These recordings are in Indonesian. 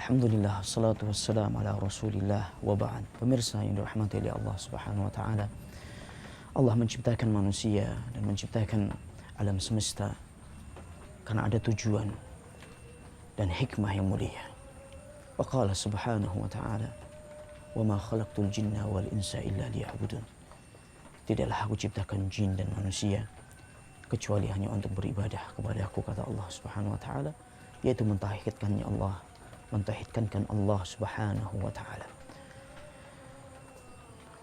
Alhamdulillah, salatu wassalam ala rasulillah wa ba'd. Pemirsa yang dirahmati oleh Allah subhanahu wa ta'ala, Allah menciptakan manusia dan menciptakan alam semesta karena ada tujuan dan hikmah yang mulia. Wa qala subhanahu wa ta'ala, wa ma khalaqtul jinna wal insa illa liya'budun. Tidaklah aku ciptakan jin dan manusia kecuali hanya untuk beribadah kepada aku, kata Allah subhanahu wa ta'ala, yaitu mentauhidkannya Allah, mentauhidkan Allah subhanahu wa ta'ala.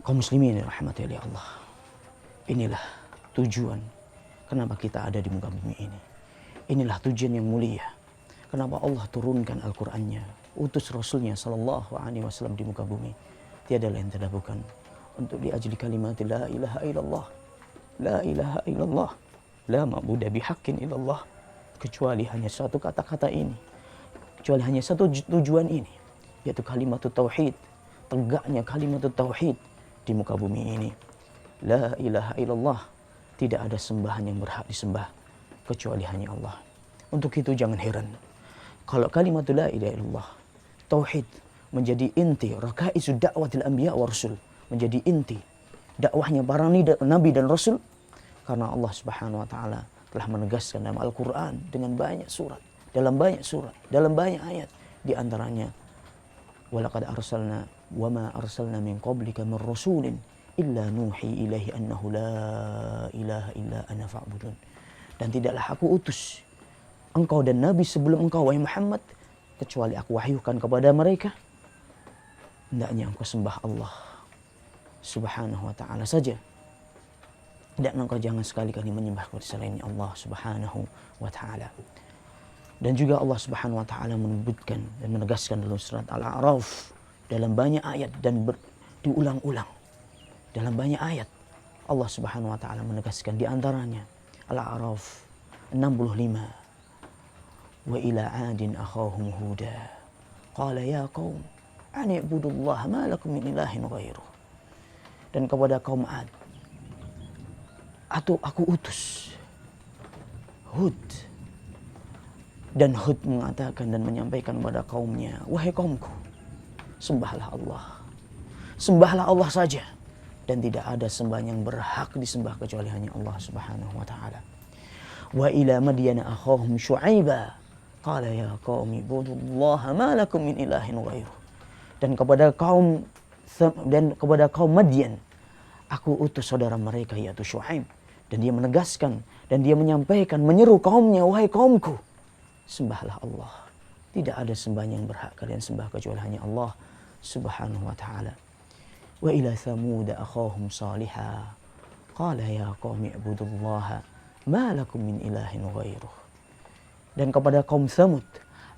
Kaum muslimin yang dirahmati oleh Allah, inilah tujuan kenapa kita ada di muka bumi ini. Inilah tujuan yang mulia kenapa Allah turunkan Al-Qur'annya, utus Rasulnya sallallahu alaihi wasallam di muka bumi. Tiada lain tiada bukan untuk diajli kalimat la ilaha illallah, la ilaha illallah, la ma'budu bihaqqin illallah, kecuali hanya satu kata-kata ini, kecuali hanya satu tujuan ini, yaitu kalimat tauhid, tegaknya kalimat tauhid di muka bumi ini. La ilaha illallah, tidak ada sembahan yang berhak disembah kecuali hanya Allah. Untuk itu jangan heran kalau kalimat la ilaha illallah, tauhid, menjadi inti rakaisu da'watil anbiya wa rasul, menjadi inti dakwahnya para nabi dan rasul, karena Allah subhanahu wa ta'ala telah menegaskan dalam Al-Quran dengan banyak surat, dalam banyak ayat, di antaranya walaqad arsalna wa ma arsalna min qablika min rasulin illa nuhi ilaihi annahu la ilaha illa ana fa'budun. Dan tidaklah aku utus engkau dan nabi sebelum engkau, wahai Muhammad, kecuali aku wahyukan kepada mereka hendaknya engkau sembah Allah subhanahu wa ta'ala saja, dan engkau jangan sekali-kali menyembah kepada selain Allah subhanahu wa ta'ala. Dan juga Allah subhanahu wa ta'ala menyebutkan dan menegaskan dalam surat Al-A'raf dalam banyak ayat dan diulang-ulang dalam banyak ayat. Allah subhanahu wa ta'ala menegaskan di antaranya Al-A'raf 65, wa ila adin akhahum huda qala ya qaum an i'budullaha ma lakum min ilahin ghairuh. Dan kepada kaum Ad atau aku utus Hud, dan Hud mengatakan dan menyampaikan kepada kaumnya, wahai kaumku, sembahlah Allah saja, dan tidak ada sembahan yang berhak disembah kecuali hanya Allah subhanahu wa ta'ala. Wa ila madyana akhahum syu'aiba qala ya qaumi ibudullaha ma lakum min ilahin ghairuh. Dan kepada kaum Madyan aku utus saudara mereka yaitu Syuaib, dan dia menegaskan dan dia menyampaikan, menyeru kaumnya, wahai kaumku, sembahlah Allah, tidak ada sembahan yang berhak kalian sembah kecuali hanya Allah subhanahu wa ta'ala. Wa ila Thamud akhahum Salihah qala ya qaumi ibudullaha ma lakum min ilahin ghairuh. Dan kepada kaum Thamud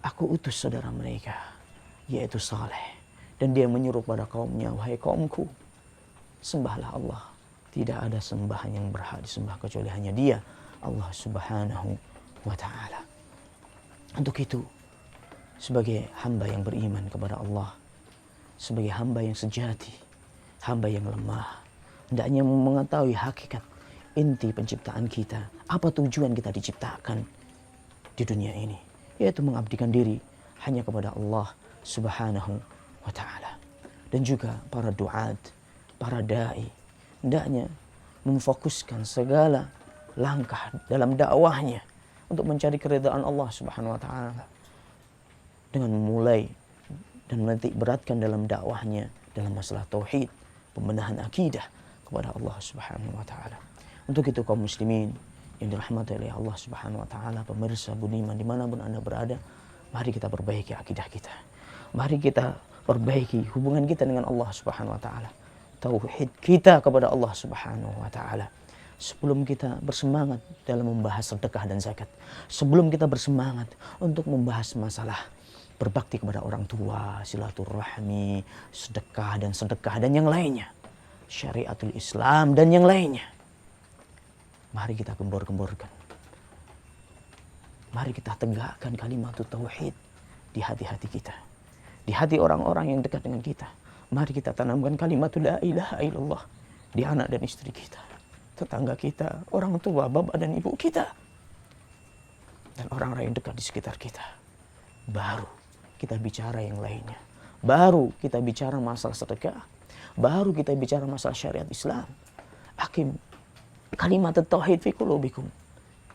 aku utus saudara mereka yaitu Saleh, dan dia menyeru pada kaumnya, wahai kaumku, sembahlah Allah, tidak ada sembahan yang berhak disembah kecuali hanya Dia, Allah subhanahu wa ta'ala. Untuk itu, sebagai hamba yang beriman kepada Allah, sebagai hamba yang sejati, hamba yang lemah, hendaknya mengetahui hakikat inti penciptaan kita, apa tujuan kita diciptakan di dunia ini, yaitu mengabdikan diri hanya kepada Allah subhanahu wa ta'ala. Dan juga para duat, para da'i, hendaknya memfokuskan segala langkah dalam dakwahnya untuk mencari keridhaan Allah subhanahu wa ta'ala, dengan memulai dan menitik beratkan dalam dakwahnya dalam masalah tauhid, pembenahan akidah kepada Allah subhanahu wa ta'ala. Untuk itu kaum muslimin yang dirahmati oleh Allah subhanahu wa ta'ala, pemirsa budiman dimanapun anda berada, mari kita perbaiki akidah kita, mari kita perbaiki hubungan kita dengan Allah subhanahu wa ta'ala, tauhid kita kepada Allah subhanahu wa ta'ala. Sebelum kita bersemangat dalam membahas sedekah dan zakat, sebelum kita bersemangat untuk membahas masalah berbakti kepada orang tua, silaturahmi, sedekah dan yang lainnya, syariatul Islam dan yang lainnya, mari kita gembor-gemborkan, mari kita tegakkan kalimat tauhid di hati-hati kita, di hati orang-orang yang dekat dengan kita. Mari kita tanamkan kalimat la ilaha illallah di anak dan istri kita, tetangga kita, orang tua, bapak dan ibu kita, dan orang-orang yang dekat di sekitar kita. Baru kita bicara yang lainnya. Baru kita bicara masalah sedekah. Baru kita bicara masalah syariat Islam. Akim kalimat tauhid fi qulubikum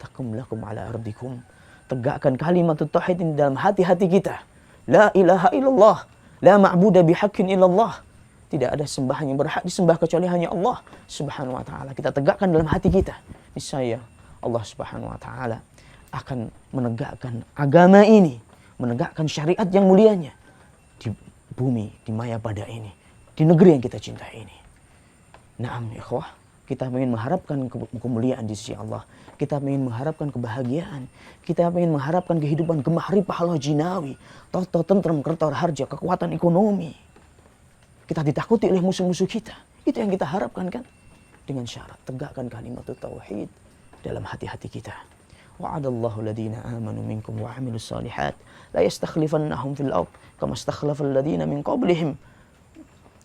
takum lakum ala ardikum. Tegakkan kalimat tauhid ini dalam hati-hati kita. La ilaha illallah, la ma'budu bihaqqin illallah. Tidak ada sembahan yang berhak disembah kecuali hanya Allah Subhanahu wa taala. Kita tegakkan dalam hati kita. Niscaya Allah Subhanahu wa taala akan menegakkan agama ini, menegakkan syariat yang mulianya di bumi, di Mayapada ini, di negeri yang kita cintai ini. Naam ikhwah, kita ingin mengharapkan kemuliaan di sisi Allah. Kita ingin mengharapkan kebahagiaan. Kita ingin mengharapkan kehidupan gemah ripah Allah jinawi, toto tentrem kertor harja, kekuatan ekonomi. Kita ditakuti oleh musuh-musuh kita. Itu yang kita harapkan kan? Dengan syarat tegakkan kalimat tauhid dalam hati-hati kita. Wa'adallahu alladhina amanu minkum wa 'amilus shalihat la yastakhlifannahum fil ard kama istakhlafal ladzina min qablihim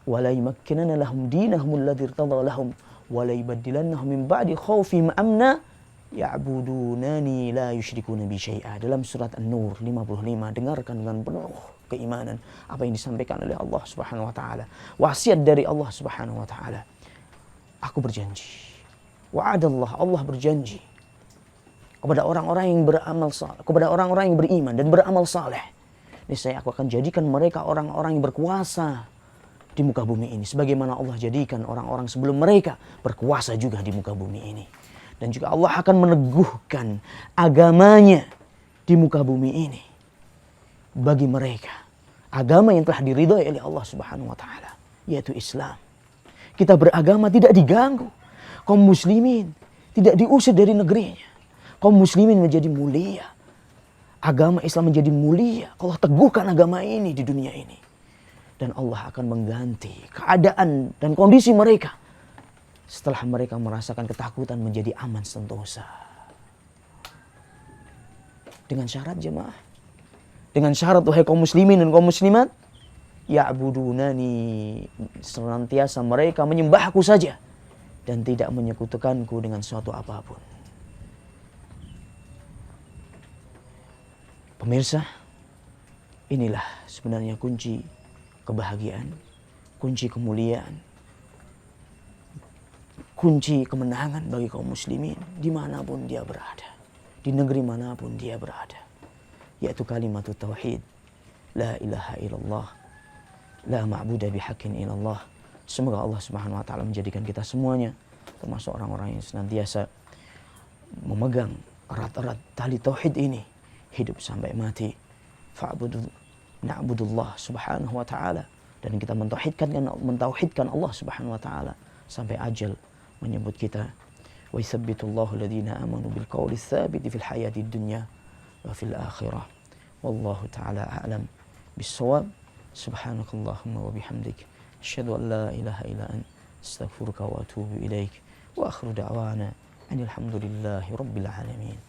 wa la yumakkinanna lahum dinahum alladzi irtadha lahum wa la yubaddilannahum min ba'di khawfihim amna ya'budunani la yusyrikuna bi syai'a. Dalam surat An-Nur 55, dengarkan dengan penuh keimanan apa yang disampaikan oleh Allah Subhanahu wa taala. Wasiat dari Allah Subhanahu wa taala. Aku berjanji. Wa'adallah, Allah berjanji kepada orang-orang yang beramal saleh, kepada orang-orang yang beriman dan beramal saleh. Niscaya aku akan jadikan mereka orang-orang yang berkuasa di muka bumi ini, sebagaimana Allah jadikan orang-orang sebelum mereka berkuasa juga di muka bumi ini. Dan juga Allah akan meneguhkan agamanya di muka bumi ini bagi mereka. Agama yang telah diridhai oleh Allah Subhanahu wa taala, yaitu Islam. Kita beragama tidak diganggu. Kaum muslimin tidak diusir dari negerinya. Kaum muslimin menjadi mulia. Agama Islam menjadi mulia. Allah teguhkan agama ini di dunia ini. Dan Allah akan mengganti keadaan dan kondisi mereka setelah mereka merasakan ketakutan menjadi aman sentosa. Dengan syarat jemaah. Dengan syarat wahai kaum muslimin dan kaum muslimat, ya'budunani, senantiasa mereka menyembahku saja dan tidak menyekutukanku dengan suatu apapun. Pemirsa, inilah sebenarnya kunci kebahagiaan, kunci kemuliaan, kunci kemenangan bagi kaum muslimin dimanapun dia berada, di negeri manapun dia berada, yaitu kalimat tauhid, la ilaha illallah, la ma'budu bihaqqin illallah. Semoga Allah Subhanahu wa taala menjadikan kita semuanya termasuk orang-orang yang senantiasa memegang erat-erat tali tauhid ini hidup sampai mati. Na'budullah Subhanahu wa taala, dan kita mentauhidkan Allah Subhanahu wa taala sampai ajal menyebut kita. Wa yutsabbitullahu alladhina amanu bil qawli tsabiti fil hayatid dunya wa fil akhirah. Wallahu taala a'lam bis-shawab. Subhanakallahumma wa bihamdik asyhadu an la ilaha illa anta astaghfiruka wa atubu ilaik. Wa akhiru da'wana alhamdulillahi rabbil alamin.